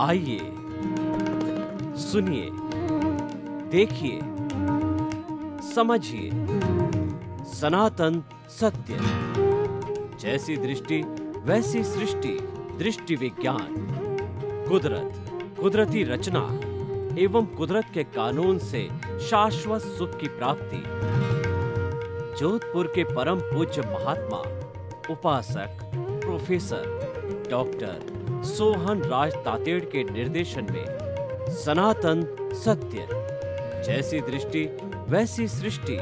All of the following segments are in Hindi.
आइए, सुनिए, देखिए, समझिए सनातन सत्य। जैसी दृष्टि वैसी सृष्टि, दृष्टि विज्ञान। कुदरत, कुदरती रचना एवं कुदरत के कानून से शाश्वत सुख की प्राप्ति। जोधपुर के परम पूज्य महात्मा उपासक प्रोफेसर डॉक्टर सोहन राज तातेड़ के निर्देशन में सनातन सत्य। जैसी दृष्टि वैसी सृष्टि,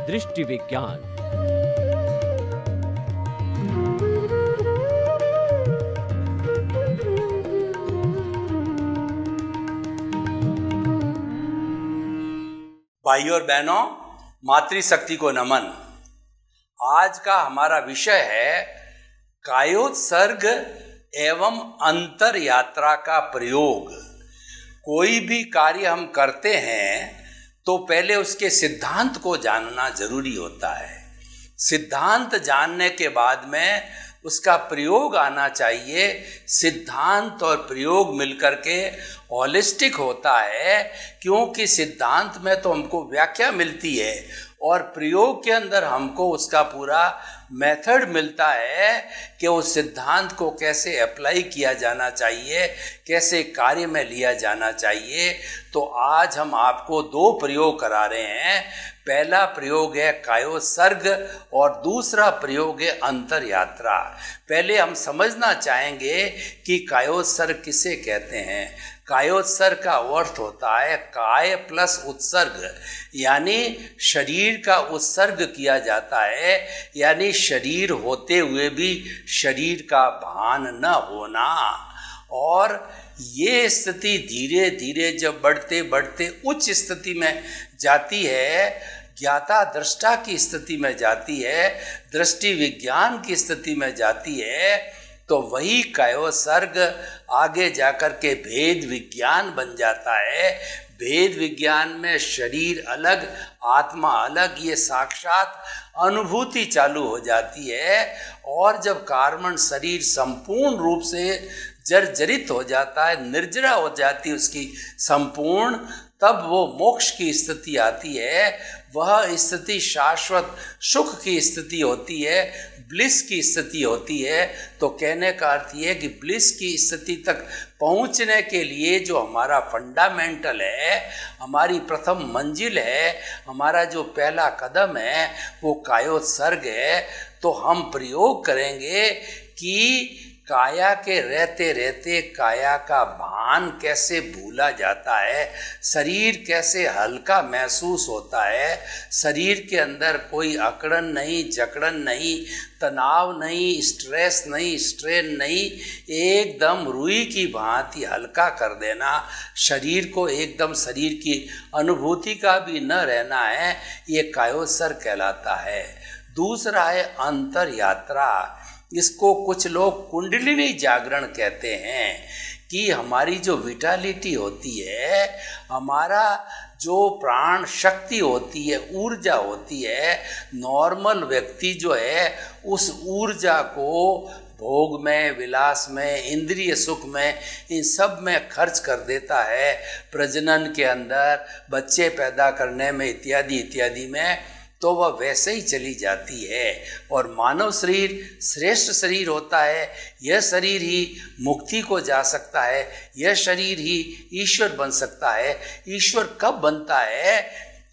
दृष्टि विज्ञान। भाइयों और बहनों, मातृशक्ति को नमन। आज का हमारा विषय है कायोत्सर्ग एवं अंतर यात्रा का प्रयोग। कोई भी कार्य हम करते हैं तो पहले उसके सिद्धांत को जानना जरूरी होता है। सिद्धांत जानने के बाद में उसका प्रयोग आना चाहिए। सिद्धांत और प्रयोग मिलकर के होलिस्टिक होता है, क्योंकि सिद्धांत में तो हमको व्याख्या मिलती है और प्रयोग के अंदर हमको उसका पूरा मेथड मिलता है कि उस सिद्धांत को कैसे अप्लाई किया जाना चाहिए, कैसे कार्य में लिया जाना चाहिए। तो आज हम आपको दो प्रयोग करा रहे हैं। पहला प्रयोग है कायोत्सर्ग और दूसरा प्रयोग है अंतर यात्रा। पहले हम समझना चाहेंगे कि कायोत्सर्ग किसे कहते हैं। कायोत्सर्ग का अर्थ होता है काय प्लस उत्सर्ग, यानी शरीर का उत्सर्ग किया जाता है, यानी शरीर होते हुए भी शरीर का भान न होना। और ये स्थिति धीरे धीरे जब बढ़ते बढ़ते उच्च स्थिति में जाती है, ज्ञाता दृष्टा की स्थिति में जाती है, दृष्टि विज्ञान की स्थिति में जाती है, तो वही कायोत्सर्ग आगे जाकर के भेद विज्ञान बन जाता है। भेद विज्ञान में शरीर अलग, आत्मा अलग, ये साक्षात अनुभूति चालू हो जाती है। और जब कार्बन शरीर संपूर्ण रूप से जर्जरित हो जाता है, निर्जरा हो जाती है उसकी संपूर्ण, तब वो मोक्ष की स्थिति आती है। वह स्थिति शाश्वत सुख की स्थिति होती है, ब्लिस की स्थिति होती है। तो कहने का अर्थ ये कि ब्लिस की स्थिति तक पहुंचने के लिए जो हमारा फंडामेंटल है, हमारी प्रथम मंजिल है, हमारा जो पहला कदम है, वो कायोत्सर्ग है। तो हम प्रयोग करेंगे कि काया के रहते रहते काया का भान कैसे भूला जाता है, शरीर कैसे हल्का महसूस होता है, शरीर के अंदर कोई अकड़न नहीं, जकड़न नहीं, तनाव नहीं, स्ट्रेस नहीं, स्ट्रेन नहीं, एकदम रुई की भांति हल्का कर देना, शरीर को एकदम शरीर की अनुभूति का भी न रहना है, ये कायोत्सर्ग कहलाता है। दूसरा है अंतर यात्रा। इसको कुछ लोग कुंडलिनी जागरण कहते हैं कि हमारी जो विटालिटी होती है, हमारा जो प्राण शक्ति होती है, ऊर्जा होती है, नॉर्मल व्यक्ति जो है उस ऊर्जा को भोग में, विलास में, इंद्रिय सुख में, इन सब में खर्च कर देता है, प्रजनन के अंदर, बच्चे पैदा करने में, इत्यादि इत्यादि में, तो वह वैसे ही चली जाती है। और मानव शरीर श्रेष्ठ शरीर होता है। यह शरीर ही मुक्ति को जा सकता है, यह शरीर ही ईश्वर बन सकता है। ईश्वर कब बनता है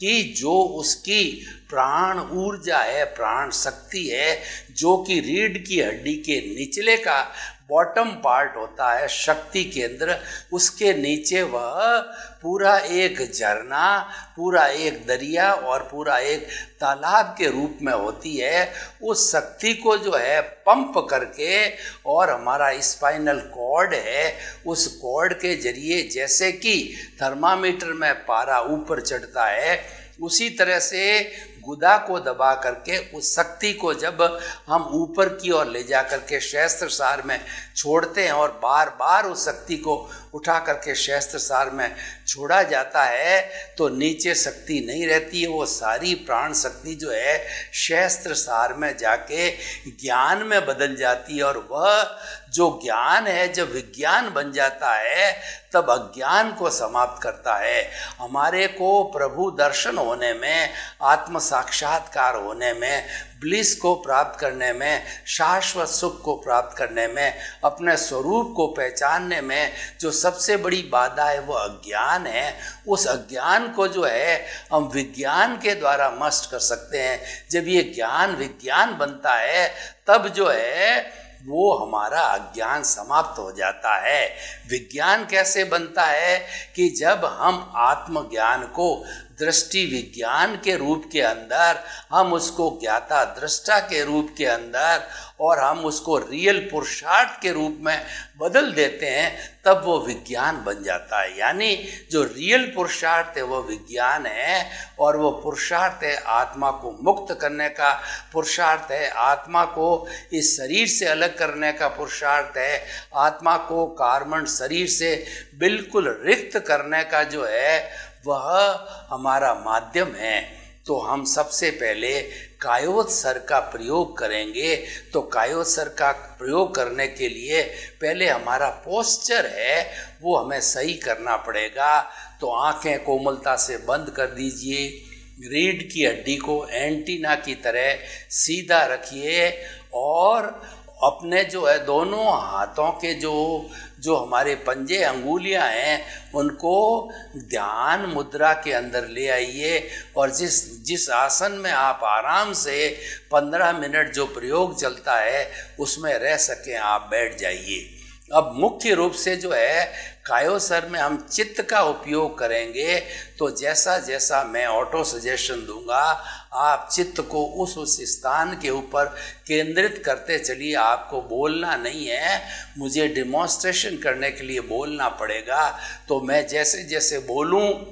कि जो उसकी प्राण ऊर्जा है, प्राण शक्ति है, जो कि रीढ़ की हड्डी के निचले का बॉटम पार्ट होता है, शक्ति केंद्र, उसके नीचे वह पूरा एक झरना, पूरा एक दरिया और पूरा एक तालाब के रूप में होती है। उस शक्ति को जो है पंप करके, और हमारा स्पाइनल कॉर्ड है, उस कॉर्ड के जरिए जैसे कि थर्मामीटर में पारा ऊपर चढ़ता है, उसी तरह से गुदा को दबा करके उस शक्ति को जब हम ऊपर की ओर ले जा करके शस्त्र सार में छोड़ते हैं और बार बार उस शक्ति को उठा करके शस्त्र सार में छोड़ा जाता है तो नीचे शक्ति नहीं रहती है। वो सारी प्राण शक्ति जो है शस्त्र सार में जाके ज्ञान में बदल जाती है और वह जो ज्ञान है जब विज्ञान बन जाता है तब अज्ञान को समाप्त करता है। हमारे को प्रभु दर्शन होने में, आत्म साक्षात्कार होने में, ब्लिस को प्राप्त करने में, शाश्वत सुख को प्राप्त करने में, अपने स्वरूप को पहचानने में जो सबसे बड़ी बाधा है वो अज्ञान है। उस अज्ञान को जो है हम विज्ञान के द्वारा नष्ट कर सकते हैं। जब ये ज्ञान विज्ञान बनता है तब जो है वो हमारा अज्ञान समाप्त हो जाता है। विज्ञान कैसे बनता है कि जब हम आत्मज्ञान को दृष्टि विज्ञान के रूप के अंदर, हम उसको ज्ञाता दृष्टा के रूप के अंदर और हम उसको रियल पुरुषार्थ के रूप में बदल देते हैं तब वो विज्ञान बन जाता है। यानी जो रियल पुरुषार्थ है वो विज्ञान है और वो पुरुषार्थ है आत्मा को मुक्त करने का पुरुषार्थ है, आत्मा को इस शरीर से अलग करने का पुरुषार्थ है, आत्मा को कार्बन शरीर से बिल्कुल रिक्त करने का जो है वह हमारा माध्यम है। तो हम सबसे पहले कायोत्सर का प्रयोग करेंगे। तो कायोत्सर का प्रयोग करने के लिए पहले हमारा पोस्चर है वो हमें सही करना पड़ेगा। तो आंखें कोमलता से बंद कर दीजिए, रीढ़ की हड्डी को एंटीना की तरह सीधा रखिए और अपने जो है दोनों हाथों के जो हमारे पंजे अंगुलियां हैं उनको ध्यान मुद्रा के अंदर ले आइए और जिस आसन में आप आराम से 15 मिनट जो प्रयोग चलता है उसमें रह सकें आप बैठ जाइए। अब मुख्य रूप से जो है कायोसर में हम चित्त का उपयोग करेंगे। तो जैसा जैसा मैं ऑटो सजेशन दूंगा आप चित्त को उस स्थान के ऊपर केंद्रित करते चलिए। आपको बोलना नहीं है, मुझे डिमॉन्स्ट्रेशन करने के लिए बोलना पड़ेगा। तो मैं जैसे जैसे बोलूं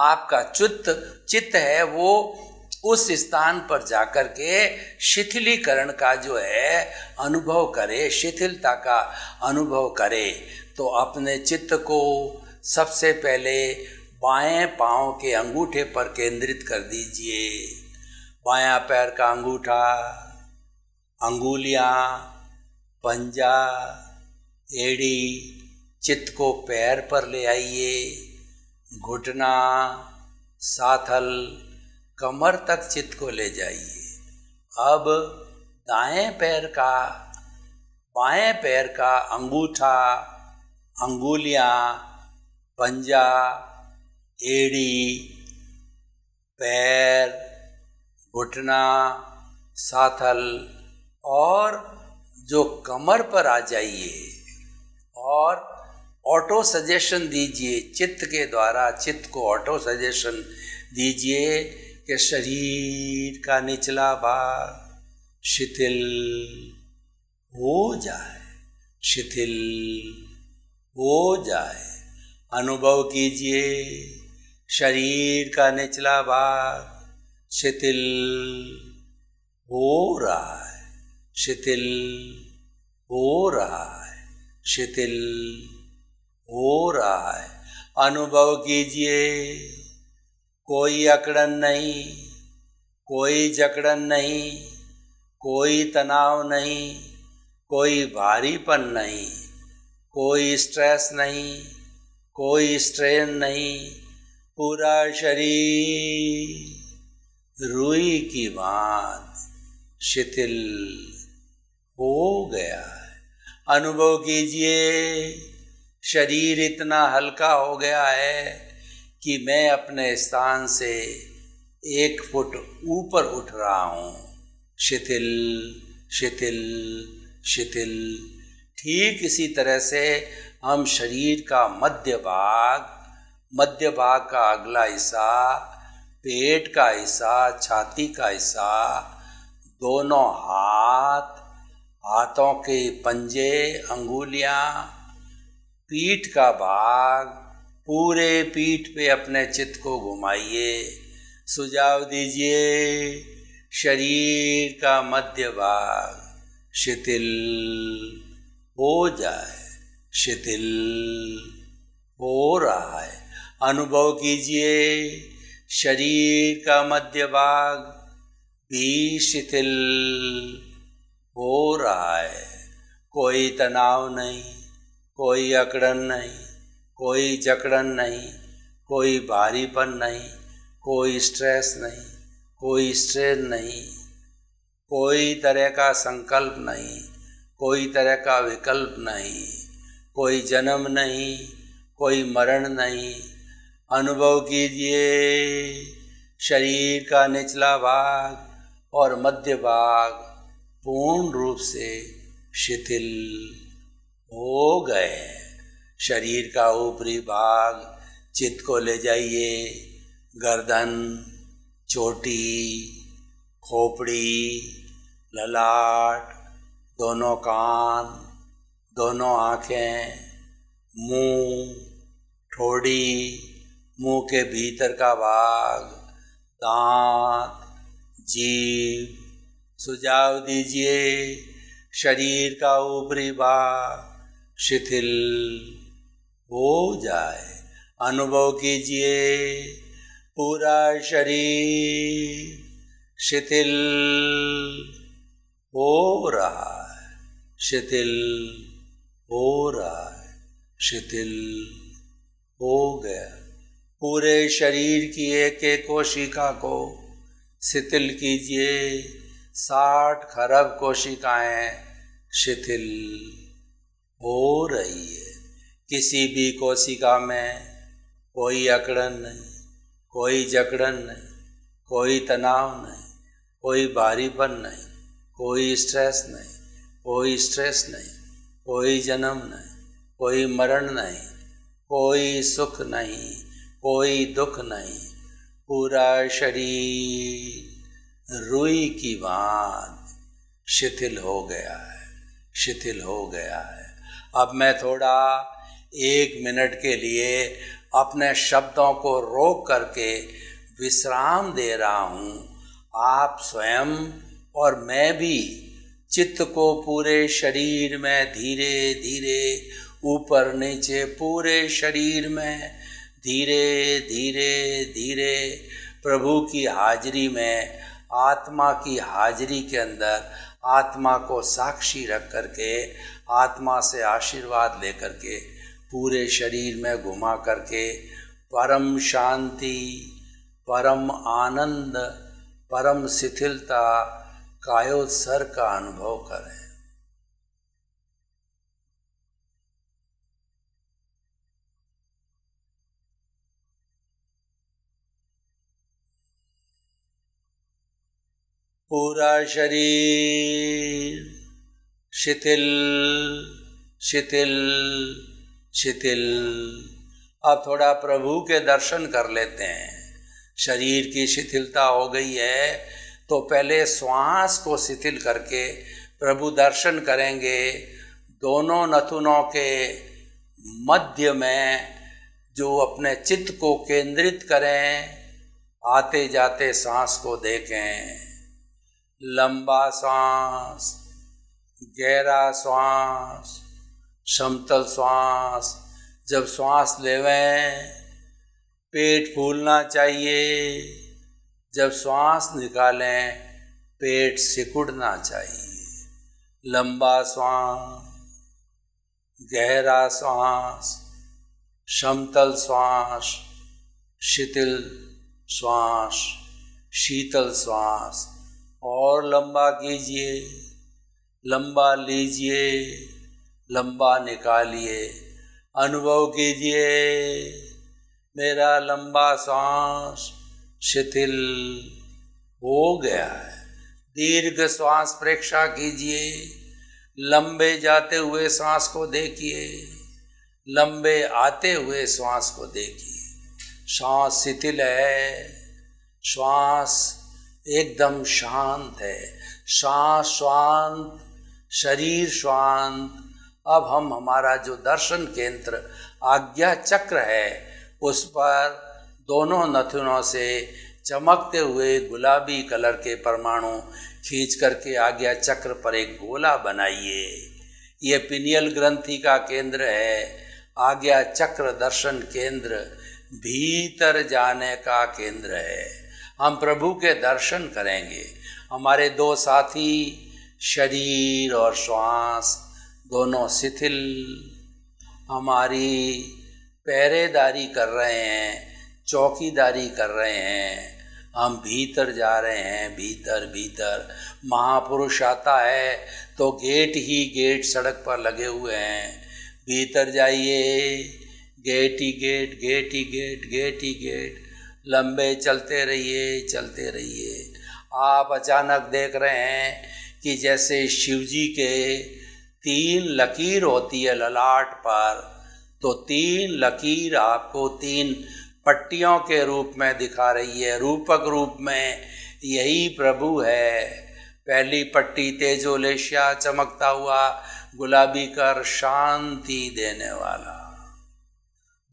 आपका चित्त है वो उस स्थान पर जाकर के शिथिलीकरण का जो है अनुभव करे, शिथिलता का अनुभव करे। तो अपने चित्त को सबसे पहले बाएं पांव के अंगूठे पर केंद्रित कर दीजिए। बायां पैर का अंगूठा, अंगुलियां, पंजा, एड़ी, चित्त को पैर पर ले आइए। घुटना, साथल, कमर तक चित्त को ले जाइए। अब दाएं पैर का, बाएं पैर का अंगूठा, अंगुलियां, पंजा, एड़ी, पैर, घुटना, साथल और जो कमर पर आ जाइए और ऑटो सजेशन दीजिए। चित्त के द्वारा चित्त को ऑटो सजेशन दीजिए कि शरीर का निचला भाग शिथिल हो जाए, शिथिल हो जाए। अनुभव कीजिए शरीर का निचला भाग शिथिल हो रहा है, शिथिल हो रहा है, शिथिल हो रहा है। अनुभव कीजिए कोई अकड़न नहीं, कोई जकड़न नहीं, कोई तनाव नहीं, कोई भारीपन नहीं, कोई स्ट्रेस नहीं, कोई स्ट्रेन नहीं। पूरा शरीर रुई की भांति शिथिल हो गया है। अनुभव कीजिए शरीर इतना हल्का हो गया है कि मैं अपने स्थान से 1 फुट ऊपर उठ रहा हूँ। शिथिल शिथिल शिथिल। ठीक इसी तरह से हम शरीर का मध्य भाग का अगला हिस्सा, पेट का हिस्सा, छाती का हिस्सा, दोनों हाथों के पंजे, अंगुलियां, पीठ का भाग, पूरे पीठ पे अपने चित्त को घुमाइए। सुझाव दीजिए शरीर का मध्य भाग शिथिल हो जाए, शिथिल हो रहा है। अनुभव कीजिए शरीर का मध्य भाग भी शिथिल हो रहा है। कोई तनाव नहीं, कोई अकड़न नहीं, कोई जकड़न नहीं, कोई भारीपन नहीं, कोई स्ट्रेस नहीं, कोई स्ट्रेन नहीं, कोई तरह का संकल्प नहीं, कोई तरह का विकल्प नहीं, कोई जन्म नहीं, कोई मरण नहीं। अनुभव कीजिए शरीर का निचला भाग और मध्य भाग पूर्ण रूप से शिथिल हो गए। शरीर का ऊपरी भाग चित्त को ले जाइए, गर्दन, चोटी, खोपड़ी, ललाट, दोनों कान, दोनों आँखें, मुंह, ठोड़ी, मुंह के भीतर का भाग, दांत, जीभ। सुझाव दीजिए शरीर का ऊपरी भाग शिथिल हो जाए। अनुभव कीजिए पूरा शरीर शिथिल हो रहा है, शिथिल हो रहा है, शिथिल हो गया। पूरे शरीर की एक एक कोशिका को शिथिल कीजिए। 60 खरब कोशिकाएं शिथिल हो रही है। किसी भी कोशिका में कोई अकड़न नहीं, कोई जकड़न नहीं, कोई तनाव नहीं, कोई भारीपन नहीं, कोई स्ट्रेस नहीं, कोई स्ट्रेस नहीं, कोई जन्म नहीं, कोई मरण नहीं, कोई सुख नहीं, कोई दुख नहीं। पूरा शरीर रुई की भांति शिथिल हो गया है, शिथिल हो गया है। अब मैं थोड़ा 1 मिनट के लिए अपने शब्दों को रोक करके विश्राम दे रहा हूँ। आप स्वयं और मैं भी चित्त को पूरे शरीर में धीरे धीरे ऊपर नीचे पूरे शरीर में धीरे धीरे धीरे प्रभु की हाजिरी में, आत्मा की हाजिरी के अंदर आत्मा को साक्षी रख करके, आत्मा से आशीर्वाद लेकर के पूरे शरीर में घुमा करके परम शांति, परम आनंद, परम शिथिलता, कायोत्सर्ग का अनुभव करें। पूरा शरीर शिथिल शिथिल शिथिल। अब थोड़ा प्रभु के दर्शन कर लेते हैं। शरीर की शिथिलता हो गई है तो पहले श्वास को शिथिल करके प्रभु दर्शन करेंगे। दोनों नथुनों के मध्य में जो अपने चित्त को केंद्रित करें, आते जाते सांस को देखें। लंबा सांस, गहरा श्वास, समतल श्वास। जब श्वास लेवें पेट फूलना चाहिए, जब श्वास निकालें पेट सिकुड़ना चाहिए। लंबा श्वास, गहरा श्वास, समतल श्वास, शिथिल श्वास, शीतल श्वास। और लंबा कीजिए, लंबा लीजिए, लंबा निकालिए। अनुभव कीजिए मेरा लंबा सांस शिथिल हो गया है। दीर्घ श्वास प्रेक्षा कीजिए। लंबे जाते हुए सांस को देखिए, लंबे आते हुए श्वास को देखिए। सांस शिथिल है, श्वास एकदम शांत है। सांस शांत, शरीर शांत। अब हम हमारा जो दर्शन केंद्र आज्ञा चक्र है उस पर दोनों नथुनों से चमकते हुए गुलाबी कलर के परमाणु खींच करके आज्ञा चक्र पर एक गोला बनाइए। ये पिनियल ग्रंथि का केंद्र है। आज्ञा चक्र दर्शन केंद्र भीतर जाने का केंद्र है। हम प्रभु के दर्शन करेंगे। हमारे दो साथी शरीर और श्वास दोनों शिथिल हमारी पहरेदारी कर रहे हैं, चौकीदारी कर रहे हैं। हम भीतर जा रहे हैं, भीतर भीतर। महापुरुष आता है तो गेट ही गेट सड़क पर लगे हुए हैं। भीतर जाइए, गेट ही गेट, गेट ही गेट, गेट ही गेट। लंबे चलते रहिए, चलते रहिए। आप अचानक देख रहे हैं कि जैसे शिवजी के 3 लकीर होती है ललाट पर, तो 3 लकीर आपको 3 पट्टियों के रूप में दिखा रही है। रूपक रूप में यही प्रभु है। पहली पट्टी तेजोलेशिया, चमकता हुआ गुलाबी कर, शांति देने वाला।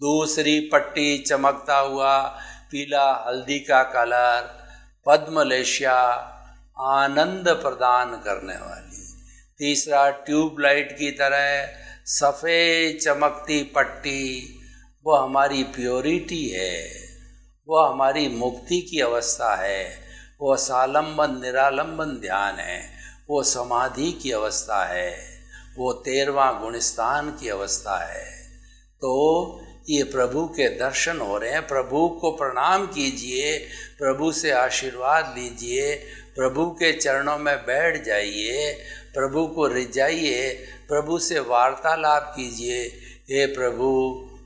दूसरी पट्टी चमकता हुआ पीला हल्दी का कलर, पद्मलेशिया, आनंद प्रदान करने वाली। तीसरा ट्यूबलाइट की तरह सफ़ेद चमकती पट्टी, वो हमारी प्योरिटी है, वो हमारी मुक्ति की अवस्था है, वो सालंबन निरालंबन ध्यान है, वो समाधि की अवस्था है, वो 13वां गुणस्थान की अवस्था है। तो ये प्रभु के दर्शन हो रहे हैं। प्रभु को प्रणाम कीजिए, प्रभु से आशीर्वाद लीजिए, प्रभु के चरणों में बैठ जाइए, प्रभु को रिझाइए, प्रभु से वार्तालाप कीजिए। हे प्रभु,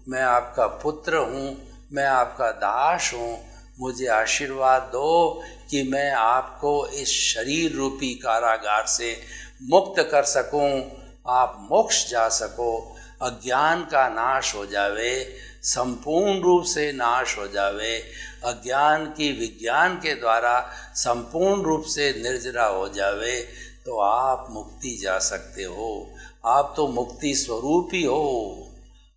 मैं आपका पुत्र हूँ, मैं आपका दास हूँ, मुझे आशीर्वाद दो कि मैं आपको इस शरीर रूपी कारागार से मुक्त कर सकूँ, आप मोक्ष जा सको, अज्ञान का नाश हो जावे, संपूर्ण रूप से नाश हो जावे, अज्ञान की विज्ञान के द्वारा संपूर्ण रूप से निर्जरा हो जावे, तो आप मुक्ति जा सकते हो। आप तो मुक्ति स्वरूप ही हो।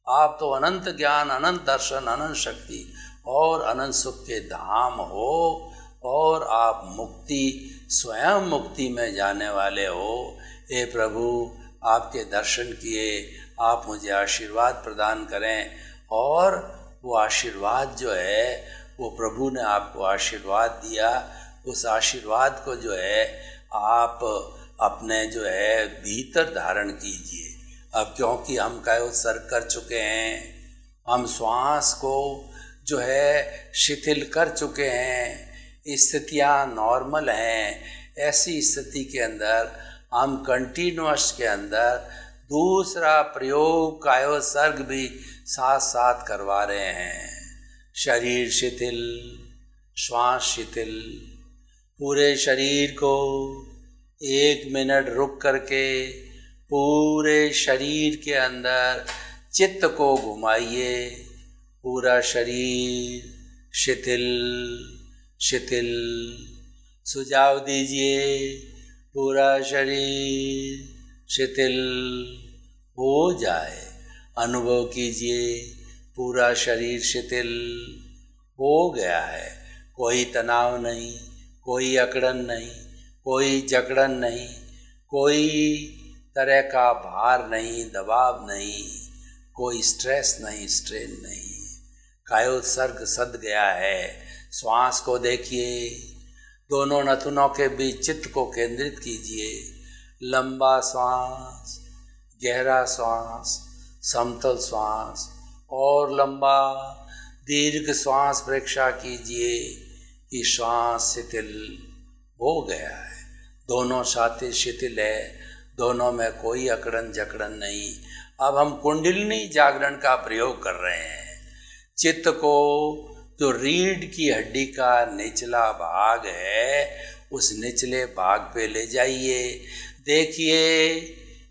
आप तो अनंत ज्ञान, अनंत दर्शन, अनंत शक्ति और अनंत सुख के धाम हो, और आप मुक्ति, स्वयं मुक्ति में जाने वाले हो। हे प्रभु, आपके दर्शन किए, आप मुझे आशीर्वाद प्रदान करें। और वो आशीर्वाद जो है, वो प्रभु ने आपको आशीर्वाद दिया, उस आशीर्वाद को जो है आप अपने जो है भीतर धारण कीजिए। अब क्योंकि हम कायोत्सर्ग कर चुके हैं, हम श्वास को जो है शिथिल कर चुके हैं, स्थितियाँ नॉर्मल हैं, ऐसी स्थिति के अंदर हम कंटिन्यूअस के अंदर दूसरा प्रयोग कायोत्सर्ग भी साथ साथ करवा रहे हैं। शरीर शिथिल, श्वास शिथिल, पूरे शरीर को 1 मिनट रुक करके पूरे शरीर के अंदर चित्त को घुमाइए। पूरा शरीर शिथिल शिथिल, सुझाव दीजिए, पूरा शरीर शिथिल हो जाए। अनुभव कीजिए, पूरा शरीर शिथिल हो गया है। कोई तनाव नहीं, कोई अकड़न नहीं, कोई जकड़न नहीं, कोई तरह का भार नहीं, दबाव नहीं, कोई स्ट्रेस नहीं, स्ट्रेन नहीं। कायोत्सर्ग सद गया है। श्वास को देखिए, दोनों नथुनों के बीच चित्त को केंद्रित कीजिए। लंबा श्वास, गहरा श्वास, समतल श्वास और लंबा दीर्घ श्वास परीक्षा कीजिए कि श्वास शिथिल हो गया है। दोनों छाती शिथिल है, दोनों में कोई अकड़न जकड़न नहीं। अब हम कुंडलिनी जागरण का प्रयोग कर रहे हैं। चित्त को जो रीढ़ की हड्डी का निचला भाग है, उस निचले भाग पे ले जाइए। देखिए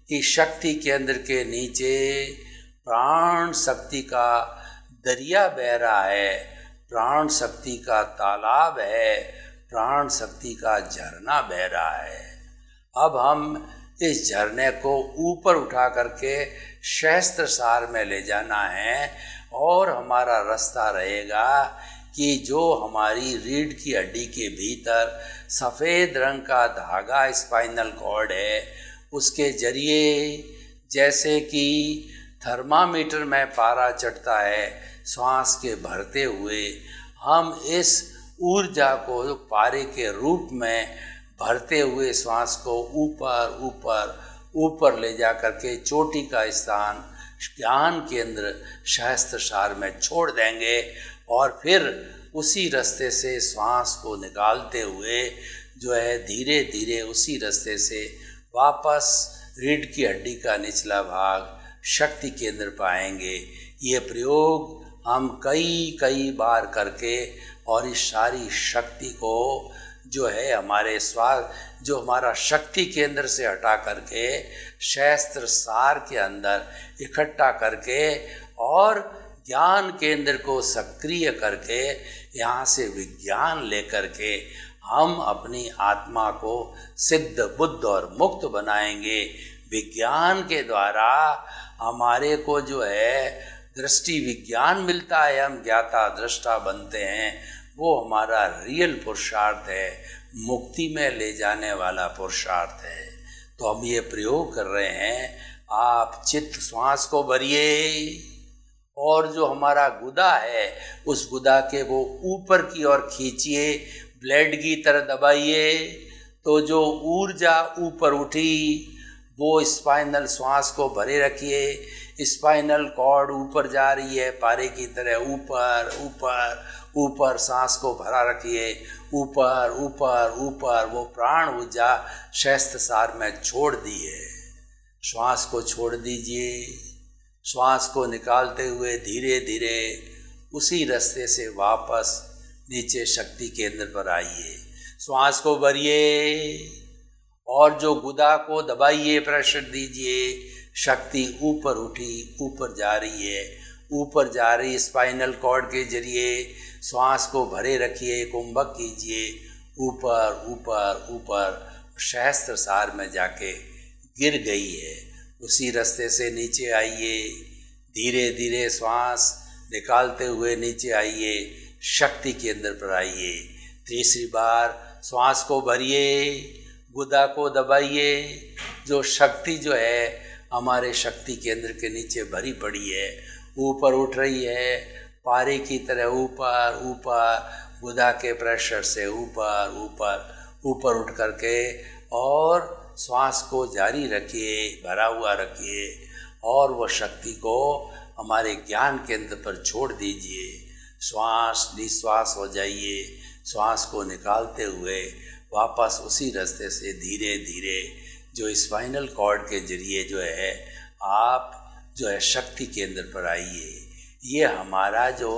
कि शक्ति केंद्र के नीचे प्राण शक्ति का दरिया बह रहा है, प्राण शक्ति का तालाब है, प्राण शक्ति का झरना बह रहा है। अब हम इस झरने को ऊपर उठा करके सहस्त्र सार में ले जाना है, और हमारा रास्ता रहेगा कि जो हमारी रीढ़ की हड्डी के भीतर सफ़ेद रंग का धागा स्पाइनल कॉर्ड है, उसके जरिए जैसे कि थर्मामीटर में पारा चढ़ता है, श्वास के भरते हुए हम इस ऊर्जा को पारे के रूप में भरते हुए श्वास को ऊपर ऊपर ऊपर ले जा करके चोटी का स्थान ज्ञान केंद्र सहस्त्रसार में छोड़ देंगे और फिर उसी रास्ते से श्वास को निकालते हुए जो है धीरे धीरे उसी रास्ते से वापस रीढ़ की हड्डी का निचला भाग शक्ति केंद्र पाएंगे। ये प्रयोग हम कई बार करके और इस सारी शक्ति को जो है हमारे जो हमारा शक्ति केंद्र से हटा करके सहस्त्र सार के अंदर इकट्ठा करके और ज्ञान केंद्र को सक्रिय करके यहाँ से विज्ञान लेकर के हम अपनी आत्मा को सिद्ध बुद्ध और मुक्त बनाएंगे। विज्ञान के द्वारा हमारे को जो है दृष्टि विज्ञान मिलता है, हम ज्ञाता दृष्टा बनते हैं। वो हमारा रियल पुरुषार्थ है, मुक्ति में ले जाने वाला पुरुषार्थ है। तो हम ये प्रयोग कर रहे हैं, आप चित्त श्वास को भरिए और जो हमारा गुदा है उस गुदा के वो ऊपर की ओर खींचिए, ब्लेड की तरह दबाइए, तो जो ऊर्जा ऊपर उठी वो स्पाइनल श्वास को भरे रखिए। स्पाइनल कॉर्ड ऊपर जा रही है, पारे की तरह ऊपर ऊपर ऊपर सांस को भरा रखिए, ऊपर ऊपर ऊपर वो प्राण ऊर्जा सहस्त्रसार में छोड़ दी है। श्वास को छोड़ दीजिए, श्वास को निकालते हुए धीरे धीरे उसी रास्ते से वापस नीचे शक्ति केंद्र पर आइए। श्वास को भरिए और जो गुदा को दबाइए, प्रेशर दीजिए। शक्ति ऊपर उठी, ऊपर जा रही है, ऊपर जा रही स्पाइनल कॉर्ड के जरिए श्वास को भरे रखिए, कुंभक कीजिए, ऊपर ऊपर ऊपर सहस्त्रसार में जाके गिर गई है। उसी रास्ते से नीचे आइए, धीरे धीरे श्वास निकालते हुए नीचे आइए, शक्ति केंद्र पर आइए। तीसरी बार श्वास को भरिए, गुदा को दबाइए। जो शक्ति जो है हमारे शक्ति केंद्र के नीचे भरी पड़ी है, ऊपर उठ रही है, पारे की तरह ऊपर ऊपर गुदा के प्रेशर से ऊपर ऊपर ऊपर उठ करके और श्वास को जारी रखिए, भरा हुआ रखिए और वह शक्ति को हमारे ज्ञान केंद्र पर छोड़ दीजिए। श्वास निश्वास हो जाइए। श्वास को निकालते हुए वापस उसी रास्ते से धीरे धीरे जो स्पाइनल कॉर्ड के जरिए जो है आप जो है शक्ति केंद्र पर आइए। ये हमारा जो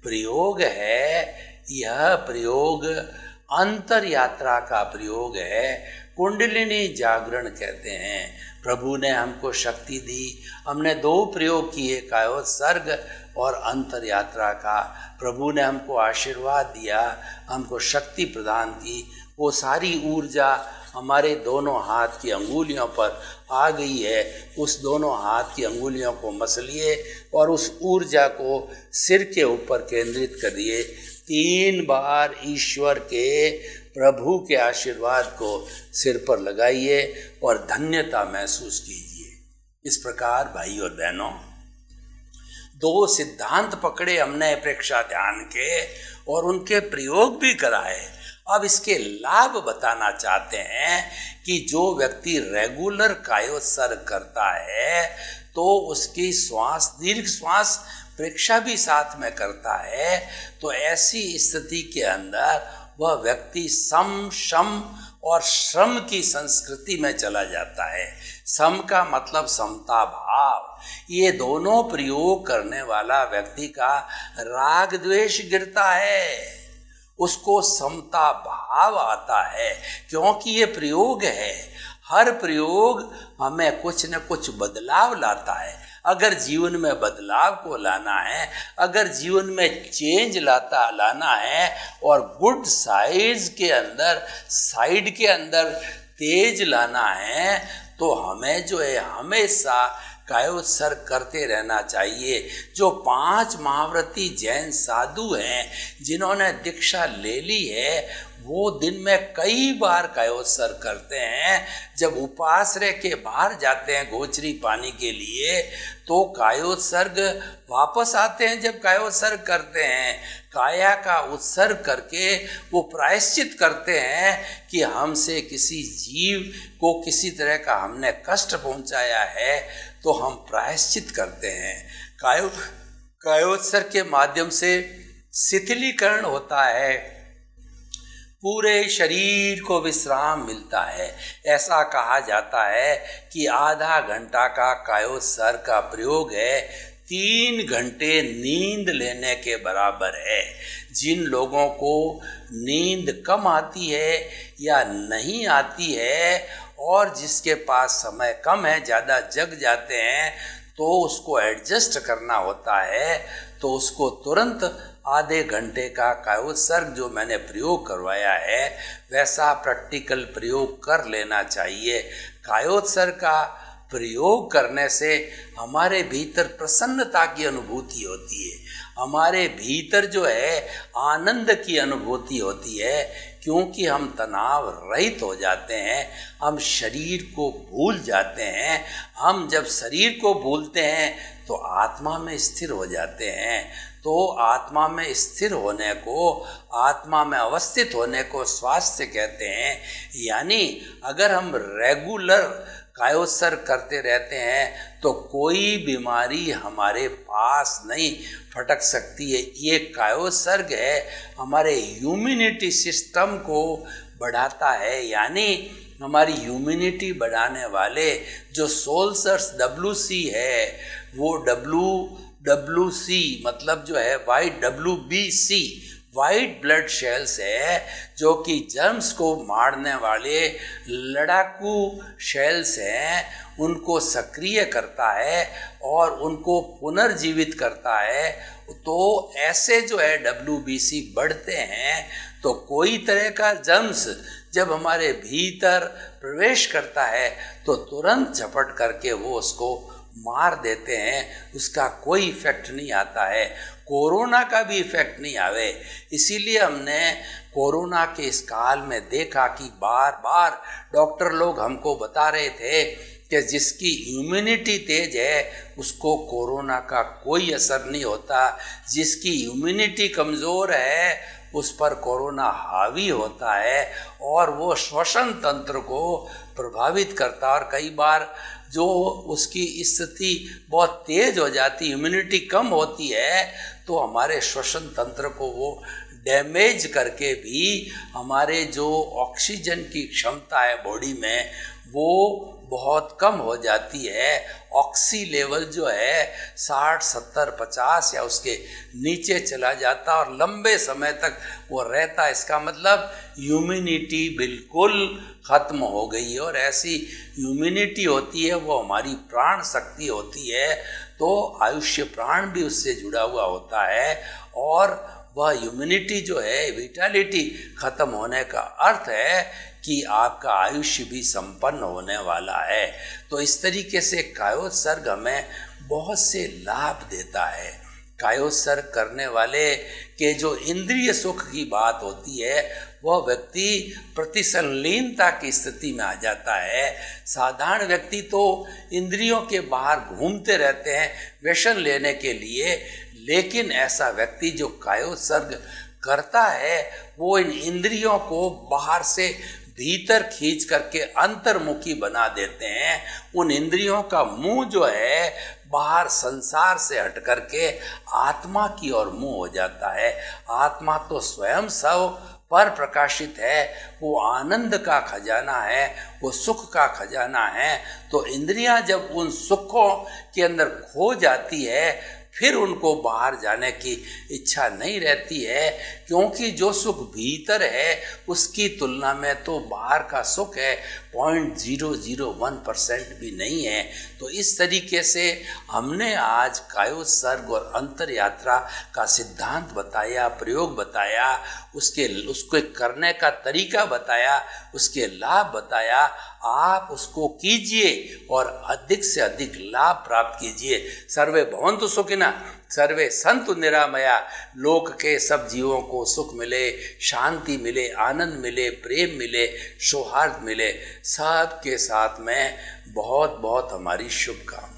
प्रयोग है, यह प्रयोग अंतर यात्रा का प्रयोग है, कुंडलिनी जागरण कहते हैं। प्रभु ने हमको शक्ति दी, हमने 2 प्रयोग किए, कायोत्सर्ग और अंतर यात्रा का। प्रभु ने हमको आशीर्वाद दिया, हमको शक्ति प्रदान की। वो सारी ऊर्जा हमारे दोनों हाथ की अंगुलियों पर आ गई है। उस दोनों हाथ की अंगुलियों को मसलिए और उस ऊर्जा को सिर के ऊपर केंद्रित करिए। 3 बार ईश्वर के प्रभु के आशीर्वाद को सिर पर लगाइए और धन्यता महसूस कीजिए। इस प्रकार भाई और बहनों, 2 सिद्धांत पकड़े हमने प्रेक्षा ध्यान के और उनके प्रयोग भी कराए। अब इसके लाभ बताना चाहते हैं कि जो व्यक्ति रेगुलर कायोत्सर्ग करता है तो उसकी श्वास, दीर्घ श्वास प्रेक्षा भी साथ में करता है, तो ऐसी स्थिति के अंदर वह व्यक्ति सम, शम और श्रम की संस्कृति में चला जाता है। सम का मतलब समता भाव। ये दोनों प्रयोग करने वाला व्यक्ति का राग द्वेष गिरता है, उसको समता भाव आता है, क्योंकि ये प्रयोग है। हर प्रयोग हमें कुछ न कुछ बदलाव लाता है। अगर जीवन में बदलाव को लाना है, अगर जीवन में चेंज लाना है और गुड साइड के अंदर तेज लाना है, तो हमें जो है हमेशा कायोत्सर्ग करते रहना चाहिए। जो 5 महाव्रती जैन साधु हैं जिन्होंने दीक्षा ले ली है, वो दिन में कई बार कायोत्सर्ग करते हैं। जब उपास रह के बाहर जाते हैं गोचरी पानी के लिए तो कायोत्सर्ग वापस आते हैं। जब कायोत्सर्ग करते हैं, काया का उत्सर्ग करके वो प्रायश्चित करते हैं कि हमसे किसी जीव को किसी तरह का हमने कष्ट पहुंचाया है तो हम प्रायश्चित करते हैं। कायोत्सर्ग के माध्यम से शिथिलीकरण होता है, पूरे शरीर को विश्राम मिलता है। ऐसा कहा जाता है कि आधा घंटा का कायोत्सर्ग का प्रयोग है 3 घंटे नींद लेने के बराबर है। जिन लोगों को नींद कम आती है या नहीं आती है और जिसके पास समय कम है, ज़्यादा जग जाते हैं, तो उसको एडजस्ट करना होता है, तो उसको तुरंत आधे घंटे का कायोत्सर्ग जो मैंने प्रयोग करवाया है वैसा प्रैक्टिकल प्रयोग कर लेना चाहिए। कायोत्सर्ग का प्रयोग करने से हमारे भीतर प्रसन्नता की अनुभूति होती है, हमारे भीतर जो है आनंद की अनुभूति होती है, क्योंकि हम तनाव रहित हो जाते हैं, हम शरीर को भूल जाते हैं। हम जब शरीर को भूलते हैं तो आत्मा में स्थिर हो जाते हैं। तो आत्मा में स्थिर होने को, आत्मा में अवस्थित होने को स्वास्थ्य कहते हैं। यानी अगर हम रेगुलर कायोत्सर्ग करते रहते हैं तो कोई बीमारी हमारे पास नहीं फटक सकती है। ये कायोत्सर्ग है हमारे इम्यूनिटी सिस्टम को बढ़ाता है। यानी हमारी इम्यूनिटी बढ़ाने वाले जो सोल्सर्स WC है, वो WC मतलब जो है YWBC वाइट ब्लड सेल्स है, जो कि जर्म्स को मारने वाले लड़ाकू सेल्स हैं, उनको सक्रिय करता है और उनको पुनर्जीवित करता है। तो ऐसे जो है WBC बढ़ते हैं तो कोई तरह का जर्म्स जब हमारे भीतर प्रवेश करता है तो तुरंत झपट करके वो उसको मार देते हैं, उसका कोई इफेक्ट नहीं आता है। कोरोना का भी इफेक्ट नहीं आवे। इसीलिए हमने कोरोना के इस काल में देखा कि बार बार डॉक्टर लोग हमको बता रहे थे कि जिसकी इम्यूनिटी तेज है उसको कोरोना का कोई असर नहीं होता, जिसकी इम्यूनिटी कमज़ोर है उस पर कोरोना हावी होता है और वो श्वसन तंत्र को प्रभावित करता है। और कई बार जो उसकी स्थिति बहुत तेज हो जाती, इम्यूनिटी कम होती है, तो हमारे श्वसन तंत्र को वो डैमेज करके भी हमारे जो ऑक्सीजन की क्षमता है बॉडी में वो बहुत कम हो जाती है। ऑक्सी लेवल जो है 60, 70, 50 या उसके नीचे चला जाता और लंबे समय तक वो रहता। इसका मतलब इम्यूनिटी बिल्कुल खत्म हो गई है। और ऐसी इम्यूनिटी होती है वो हमारी प्राण शक्ति होती है, तो आयुष्य प्राण भी उससे जुड़ा हुआ होता है। और वह इम्यूनिटी जो है, विटालिटी खत्म होने का अर्थ है कि आपका आयुष्य भी संपन्न होने वाला है। तो इस तरीके से कायोत्सर्ग हमें बहुत से लाभ देता है। कायोत्सर्ग करने वाले के जो इंद्रिय सुख की बात होती है वह व्यक्ति प्रतिसंलीनता की स्थिति में आ जाता है। साधारण व्यक्ति तो इंद्रियों के बाहर घूमते रहते हैं व्यसन लेने के लिए, लेकिन ऐसा व्यक्ति जो कायोत्सर्ग करता है वो इन इंद्रियों को बाहर से भीतर खींच करके अंतर्मुखी बना देते हैं। उन इंद्रियों का मुंह जो है बाहर संसार से हट करके आत्मा की ओर मुंह हो जाता है। आत्मा तो स्वयं सब पर प्रकाशित है, वो आनंद का खजाना है, वो सुख का खजाना है। तो इंद्रियां जब उन सुखों के अंदर खो जाती है फिर उनको बाहर जाने की इच्छा नहीं रहती है, क्योंकि जो सुख भीतर है उसकी तुलना में तो बाहर का सुख है 0.001% भी नहीं है। तो इस तरीके से हमने आज कायोत्सर्ग और अंतर यात्रा का सिद्धांत बताया, प्रयोग बताया, उसको करने का तरीका बताया, उसके लाभ बताया। आप उसको कीजिए और अधिक से अधिक लाभ प्राप्त कीजिए। सर्वे भवन्तु सुखिनः, सर्वे सन्तु निरामया। लोक के सब जीवों को सुख मिले, शांति मिले, आनंद मिले, प्रेम मिले, सौहार्द मिले। सबके साथ में बहुत बहुत हमारी शुभकामनाएं।